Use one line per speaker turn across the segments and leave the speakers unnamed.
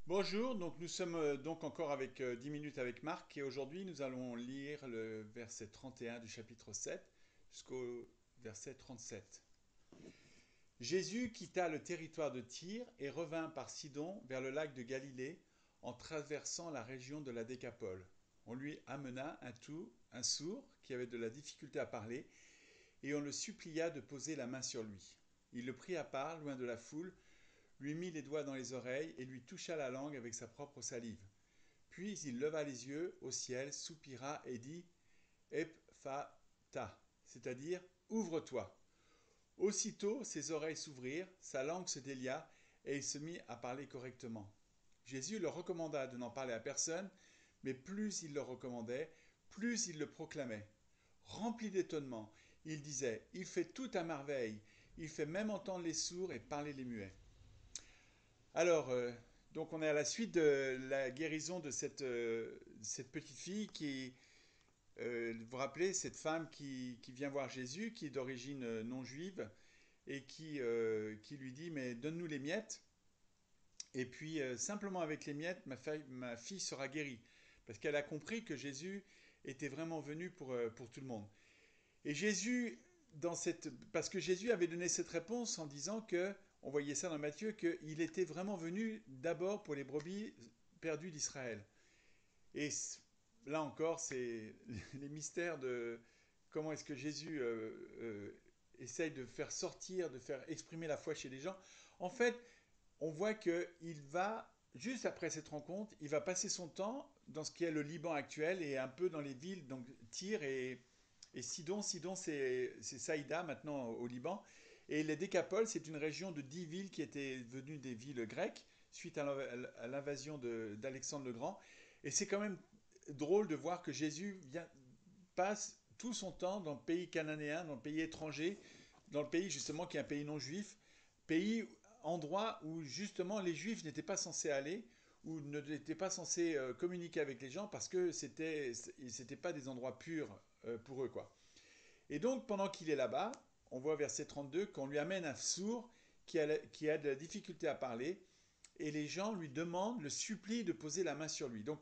Bonjour, donc nous sommes donc encore avec 10 minutes avec Marc et aujourd'hui nous allons lire le verset 31 du chapitre 7 jusqu'au verset 37. Jésus quitta le territoire de Tyr et revint par Sidon vers le lac de Galilée en traversant la région de la Décapole. On lui amena un sourd qui avait de la difficulté à parler et on le supplia de poser la main sur lui. Il le prit à part, loin de la foule, lui mit les doigts dans les oreilles et lui toucha la langue avec sa propre salive. Puis il leva les yeux au ciel, soupira et dit Ephphatha, c'est-à-dire ouvre-toi. Aussitôt ses oreilles s'ouvrirent, sa langue se délia et il se mit à parler correctement. Jésus leur recommanda de n'en parler à personne, mais plus il le recommandait, plus il le proclamait. Rempli d'étonnement, il disait Il fait tout à merveille, il fait même entendre les sourds et parler les muets. Alors, donc on est à la suite de la guérison de cette petite fille qui, vous vous rappelez, cette femme qui vient voir Jésus, qui est d'origine non juive, et qui lui dit, mais donne-nous les miettes, et puis simplement avec les miettes, ma fille sera guérie. Parce qu'elle a compris que Jésus était vraiment venu pour tout le monde. Et Jésus, parce que Jésus avait donné cette réponse en disant que, on voyait ça dans Matthieu, qu'il était vraiment venu d'abord pour les brebis perdues d'Israël. Et là encore, c'est les mystères de comment est-ce que Jésus essaye de faire sortir, de faire exprimer la foi chez les gens. En fait, on voit qu'il va, juste après cette rencontre, il va passer son temps dans ce qui est le Liban actuel et un peu dans les villes, donc Tyr et Sidon. Sidon, c'est Saïda maintenant au Liban. Et les Décapoles, c'est une région de 10 villes qui étaient devenues des villes grecques suite à l'invasion d'Alexandre le Grand. Et c'est quand même drôle de voir que passe tout son temps dans le pays cananéen, dans le pays étranger, dans le pays justement qui est un pays non juif, pays, endroit où justement les juifs n'étaient pas censés aller, ou n'étaient pas censés communiquer avec les gens parce que c'était pas des endroits purs pour eux, quoi. Et donc pendant qu'il est là-bas, on voit verset 32 qu'on lui amène un sourd qui a de la difficulté à parler, et les gens lui demandent, le supplient de poser la main sur lui. Donc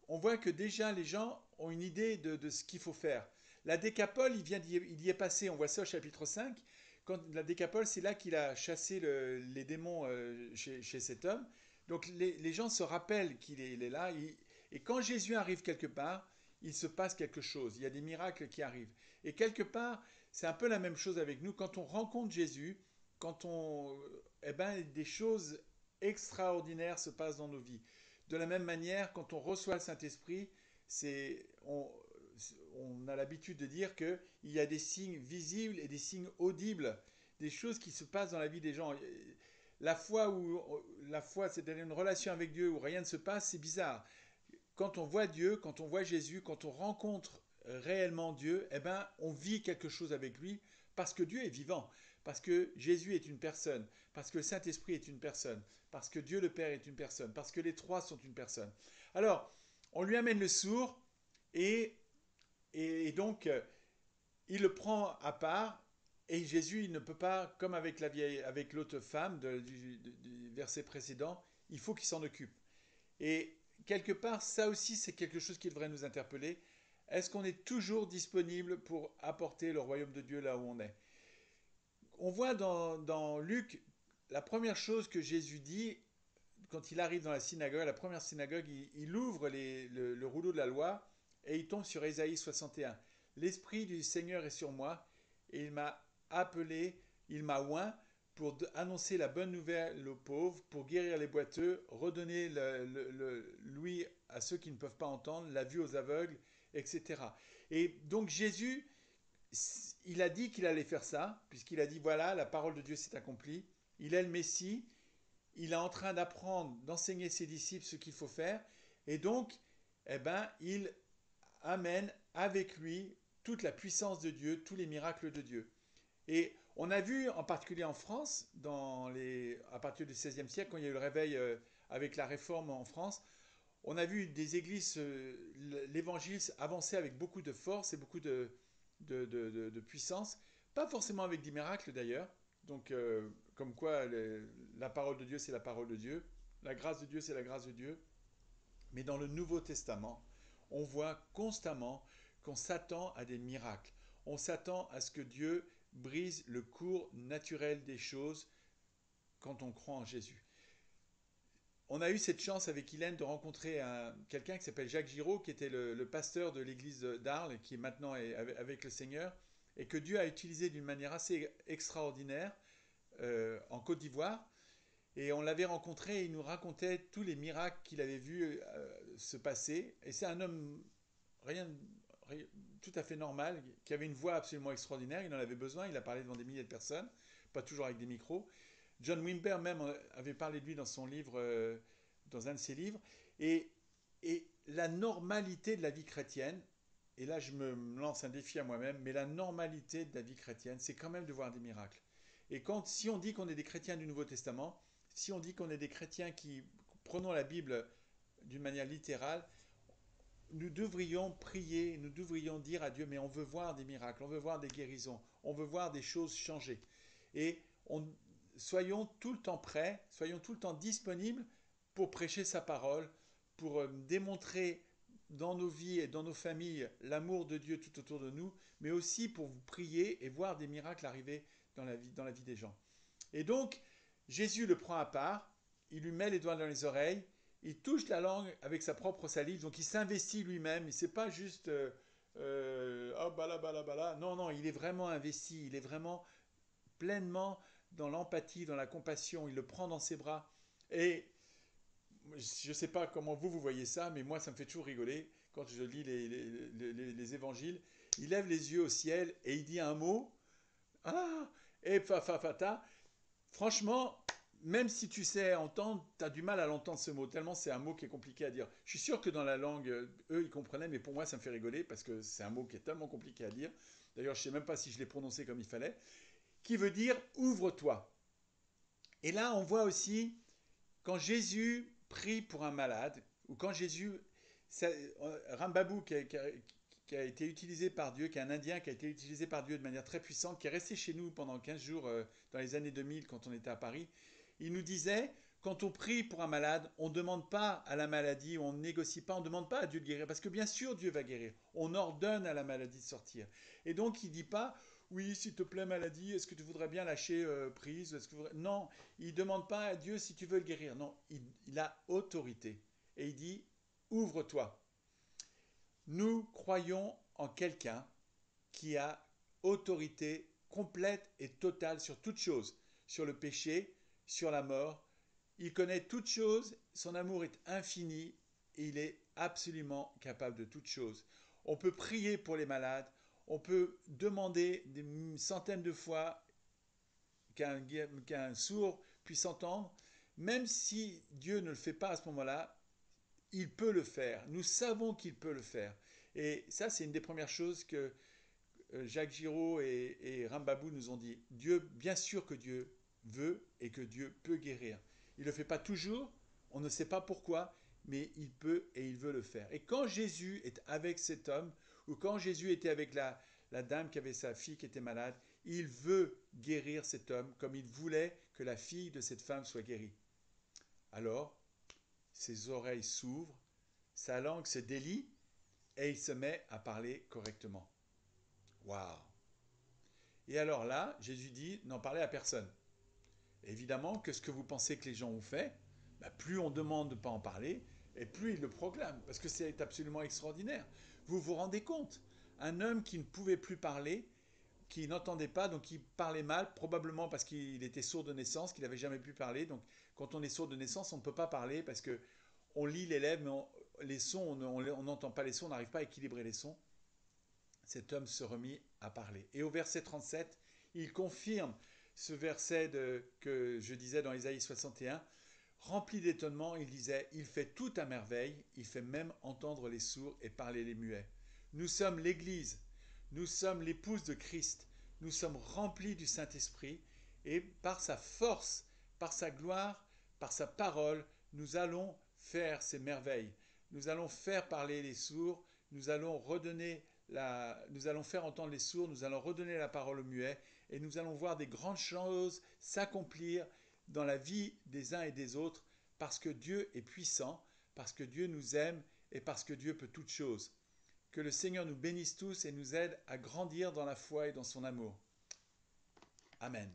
on voit que déjà les gens ont une idée de ce qu'il faut faire. La décapole, il y est passé, on voit ça au chapitre 5. Quand la décapole, c'est là qu'il a chassé les démons chez cet homme. Donc les gens se rappellent il est là. Et quand Jésus arrive quelque part, il se passe quelque chose. Il y a des miracles qui arrivent. Et quelque part, c'est un peu la même chose avec nous. Quand on rencontre Jésus, eh ben, des choses extraordinaires se passent dans nos vies. De la même manière, quand on reçoit le Saint-Esprit, c'est, on, on a l'habitude de dire qu'il y a des signes visibles et des signes audibles, des choses qui se passent dans la vie des gens. La foi, c'est-à-dire une relation avec Dieu où rien ne se passe, c'est bizarre. Quand on voit Dieu, quand on voit Jésus, quand on rencontre réellement Dieu, eh ben, on vit quelque chose avec lui parce que Dieu est vivant, parce que Jésus est une personne, parce que le Saint-Esprit est une personne, parce que Dieu le Père est une personne, parce que les trois sont une personne. Alors, on lui amène le sourd et, et donc il le prend à part et Jésus il ne peut pas, comme avec avec l'autre femme du verset précédent, il faut qu'il s'en occupe. Et quelque part, ça aussi, c'est quelque chose qui devrait nous interpeller. Est-ce qu'on est toujours disponible pour apporter le royaume de Dieu là où on est? On voit dans Luc, la première chose que Jésus dit quand il arrive dans la synagogue, la première synagogue, il ouvre le rouleau de la loi et il tombe sur Ésaïe 61. L'Esprit du Seigneur est sur moi et il m'a appelé, il m'a oint pour annoncer la bonne nouvelle aux pauvres, pour guérir les boiteux, redonner l'ouïe à ceux qui ne peuvent pas entendre, la vue aux aveugles, etc. Et donc Jésus, il a dit qu'il allait faire ça, puisqu'il a dit voilà, la parole de Dieu s'est accomplie, il est le Messie, il est en train d'apprendre, d'enseigner ses disciples ce qu'il faut faire, et donc, eh ben, il amène avec lui toute la puissance de Dieu, tous les miracles de Dieu. Et on a vu, en particulier en France, à partir du XVIe siècle, quand il y a eu le réveil avec la réforme en France, on a vu des églises, l'évangile avancer avec beaucoup de force et beaucoup de puissance, pas forcément avec des miracles d'ailleurs, donc comme quoi la parole de Dieu c'est la parole de Dieu, La grâce de Dieu, c'est la grâce de Dieu. Mais dans le Nouveau Testament, on voit constamment qu'on s'attend à des miracles. On s'attend à ce que Dieu brise le cours naturel des choses quand on croit en Jésus. On a eu cette chance avec Hélène de rencontrer quelqu'un qui s'appelle Jacques Giraud, qui était le pasteur de l'église d'Arles, qui maintenant est avec le Seigneur, et que Dieu a utilisé d'une manière assez extraordinaire en Côte d'Ivoire. Et on l'avait rencontré et il nous racontait tous les miracles qu'il avait vus se passer. Et c'est un homme rien, rien, tout à fait normal, qui avait une voix absolument extraordinaire. Il en avait besoin, il a parlé devant des milliers de personnes, pas toujours avec des micros. John Wimber même avait parlé de lui dans son livre, dans un de ses livres. Et, et la normalité de la vie chrétienne, et là je me lance un défi à moi-même, mais la normalité de la vie chrétienne, c'est quand même de voir des miracles. Et si on dit qu'on est des chrétiens du Nouveau Testament, si on dit qu'on est des chrétiens qui prenons la Bible d'une manière littérale, nous devrions prier, nous devrions dire à Dieu, mais on veut voir des miracles, on veut voir des guérisons, on veut voir des choses changer. Et soyons tout le temps prêts, soyons tout le temps disponibles pour prêcher sa parole, pour démontrer dans nos vies et dans nos familles l'amour de Dieu tout autour de nous, mais aussi pour vous prier et voir des miracles arriver dans la vie des gens. Et donc, Jésus le prend à part, il lui met les doigts dans les oreilles, il touche la langue avec sa propre salive, donc il s'investit lui-même, il c'est pas juste oh bala bala bala, non, non, il est vraiment investi, il est vraiment pleinement dans l'empathie, dans la compassion, il le prend dans ses bras. Et je ne sais pas comment vous voyez ça, mais moi ça me fait toujours rigoler quand je lis les évangiles. Il lève les yeux au ciel et il dit un mot, ah, et fa fa fa ta. Franchement, même si tu sais entendre, tu as du mal à l'entendre ce mot, tellement c'est un mot qui est compliqué à dire. Je suis sûr que dans la langue, eux, ils comprenaient, mais pour moi, ça me fait rigoler parce que c'est un mot qui est tellement compliqué à dire. D'ailleurs, je ne sais même pas si je l'ai prononcé comme il fallait. Qui veut dire ouvre-toi. Et là, on voit aussi, quand Jésus prie pour un malade, ou quand Jésus. Rambabou, qui a été utilisé par Dieu, qui est un Indien qui a été utilisé par Dieu de manière très puissante, qui est resté chez nous pendant 15 jours dans les années 2000 quand on était à Paris, il nous disait, quand on prie pour un malade, on ne demande pas à la maladie, on ne négocie pas, on ne demande pas à Dieu de guérir, parce que bien sûr Dieu va guérir, on ordonne à la maladie de sortir. Et donc il ne dit pas, oui, s'il te plaît maladie, est-ce que tu voudrais bien lâcher prise, non, il ne demande pas à Dieu si tu veux le guérir, non, il a autorité. Et il dit, ouvre-toi. Nous croyons en quelqu'un qui a autorité complète et totale sur toute chose, sur le péché, sur la mort. Il connaît toutes choses, son amour est infini et il est absolument capable de toutes choses. On peut prier pour les malades, on peut demander des centaines de fois qu'un sourd puisse entendre, même si Dieu ne le fait pas à ce moment-là, il peut le faire. Nous savons qu'il peut le faire. Et ça, c'est une des premières choses que Jacques Giraud et Rambabou nous ont dit. Dieu, bien sûr que Dieu veut et que Dieu peut guérir. Il ne le fait pas toujours, on ne sait pas pourquoi, mais il peut et il veut le faire. Et quand Jésus est avec cet homme, ou quand Jésus était avec la dame qui avait sa fille qui était malade, il veut guérir cet homme comme il voulait que la fille de cette femme soit guérie. Alors, ses oreilles s'ouvrent, sa langue se délie et il se met à parler correctement. Waouh! Et alors là, Jésus dit, n'en parlez à personne. Évidemment que ce que vous pensez que les gens ont fait, bah, plus on demande de ne pas en parler, et plus ils le proclament, parce que c'est absolument extraordinaire. Vous vous rendez compte? Un homme qui ne pouvait plus parler, qui n'entendait pas, donc qui parlait mal, probablement parce qu'il était sourd de naissance, qu'il n'avait jamais pu parler. Donc quand on est sourd de naissance, on ne peut pas parler parce que on lit les lèvres, mais les sons, on n'entend pas les sons, on n'arrive pas à équilibrer les sons. Cet homme se remit à parler. Et au verset 37, il confirme ce verset que je disais dans Isaïe 61. Rempli d'étonnement, il disait, il fait tout à merveille, il fait même entendre les sourds et parler les muets. Nous sommes l'Église, nous sommes l'épouse de Christ, nous sommes remplis du Saint-Esprit, et par sa force, par sa gloire, par sa parole, nous allons faire ces merveilles. Nous allons faire parler les sourds, nous allons nous allons faire entendre les sourds, nous allons redonner la parole aux muets, et nous allons voir des grandes choses s'accomplir dans la vie des uns et des autres parce que Dieu est puissant, parce que Dieu nous aime et parce que Dieu peut toutes choses. Que le Seigneur nous bénisse tous et nous aide à grandir dans la foi et dans son amour. Amen.